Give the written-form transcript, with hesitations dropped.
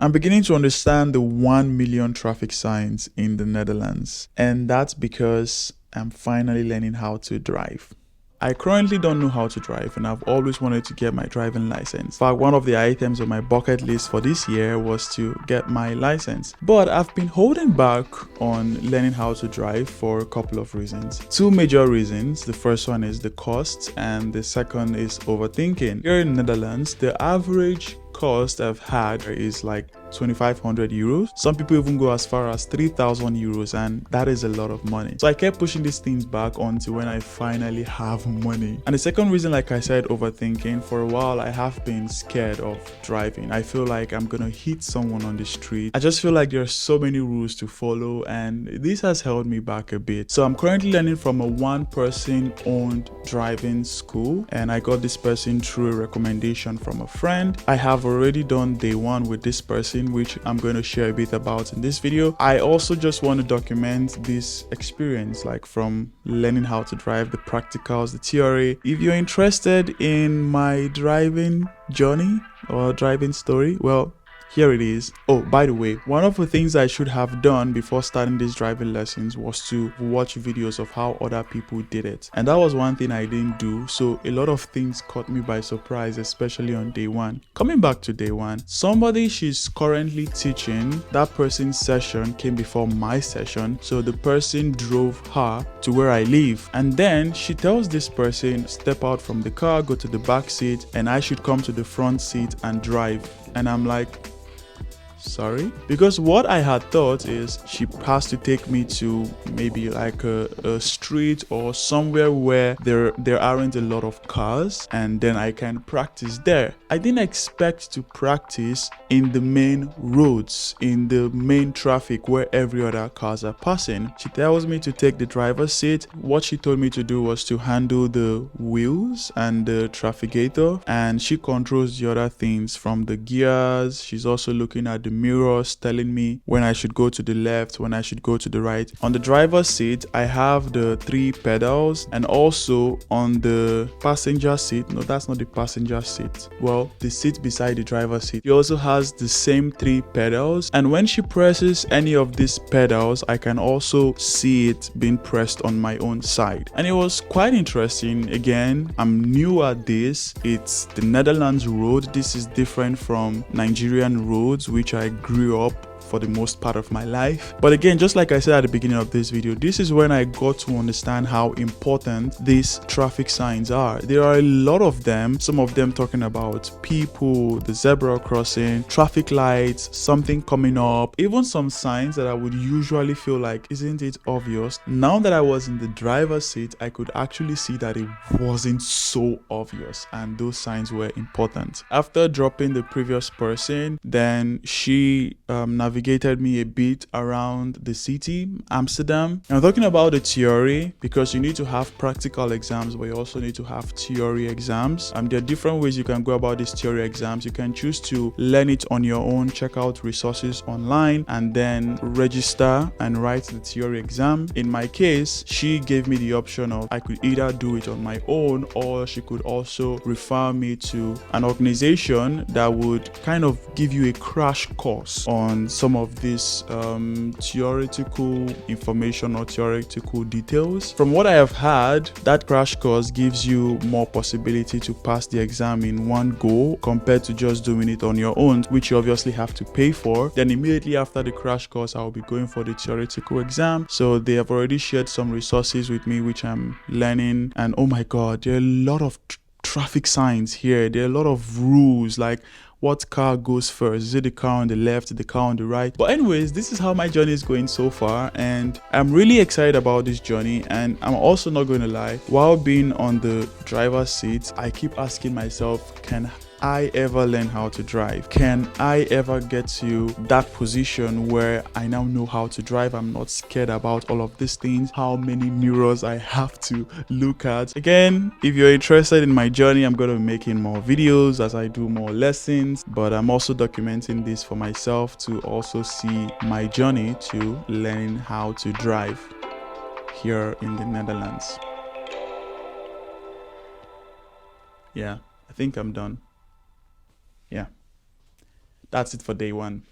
I'm beginning to understand the 1 million traffic signs in the Netherlands, and that's because I'm finally learning how to drive. I currently don't know how to drive, and I've always wanted to get my driving license. In fact, one of the items on my bucket list for this year was to get my license. But I've been holding back on learning how to drive for a couple of reasons. Two major reasons. The first one is the cost, and the second is overthinking. Here in the Netherlands, the average cost I've had is like 2,500 euros. Some people even go as far as 3,000 euros, and that is a lot of money. So I kept pushing these things back until when I finally have money. And the second reason, like I said, overthinking. For a while I have been scared of driving. I feel like I'm gonna hit someone on the street. I just feel like there are so many rules to follow, and this has held me back a bit. So I'm currently learning from a one-person owned driving school, and I got this person through a recommendation from a friend. I have already done day one with this person, which I'm going to share a bit about in this video. I also just want to document this experience, like from learning how to drive, the practicals, the theory. If you're interested in my driving journey or driving story, well, here it is. Oh, by the way, one of the things I should have done before starting these driving lessons was to watch videos of how other people did it. And that was one thing I didn't do. So a lot of things caught me by surprise, especially on day one. Coming back to day one, somebody she's currently teaching, that person's session came before my session. So the person drove her to where I live. And then she tells this person, step out from the car, go to the back seat, and I should come to the front seat and drive. And I'm like, sorry? Because what I had thought is she has to take me to maybe like a street or somewhere where there aren't a lot of cars, and then I can practice there. I didn't expect to practice in the main roads, in the main traffic where every other cars are passing. She tells me to take the driver's seat. What she told me to do was to handle the wheels and the trafficator, and she controls the other things from the gears. She's also looking at the mirrors, telling me when I should go to the left, when I should go to the right. On the driver's seat, I have the 3 pedals, and also on the passenger seat, no, that's not the passenger seat, well, the seat beside the driver's seat, she also has the same 3 pedals, and when she presses any of these pedals, I can also see it being pressed on my own side. And it was quite interesting. Again, I'm new at this. It's the Netherlands road. This is different from Nigerian roads, which I grew up for the most part of my life. But again, just like I said at the beginning of this video, this is when I got to understand how important these traffic signs are. There are a lot of them, some of them talking about people, the zebra crossing, traffic lights, something coming up, even some signs that I would usually feel like, isn't it obvious? Now that I was in the driver's seat, I could actually see that it wasn't so obvious, and those signs were important. After dropping the previous person, then she navigated me a bit around the city, Amsterdam. I'm talking about the theory because you need to have practical exams, but you also need to have theory exams. There are different ways you can go about these theory exams. You can choose to learn it on your own, check out resources online, and then register and write the theory exam. In my case, she gave me the option of I could either do it on my own, or she could also refer me to an organization that would kind of give you a crash course on some of this theoretical information or theoretical details. From what I have heard, that crash course gives you more possibility to pass the exam in one go compared to just doing it on your own, which you obviously have to pay for. Then immediately after the crash course, I'll be going for the theoretical exam. So they have already shared some resources with me, which I'm learning. And oh my god, there are a lot of traffic signs here. There are a lot of rules, like what car goes first. Is it the car on the left, the car on the right? But anyways, this is how my journey is going so far, and I'm really excited about this journey. And I'm also not going to lie, while being on the driver's seat, I keep asking myself, can I ever learn how to drive? Can I ever get to that position where I now know how to drive? I'm not scared about all of these things, how many mirrors I have to look at. Again, if you're interested in my journey, I'm going to be making more videos as I do more lessons, but I'm also documenting this for myself to also see my journey to learning how to drive here in the Netherlands. Yeah, I think I'm done. Yeah. That's it for day one.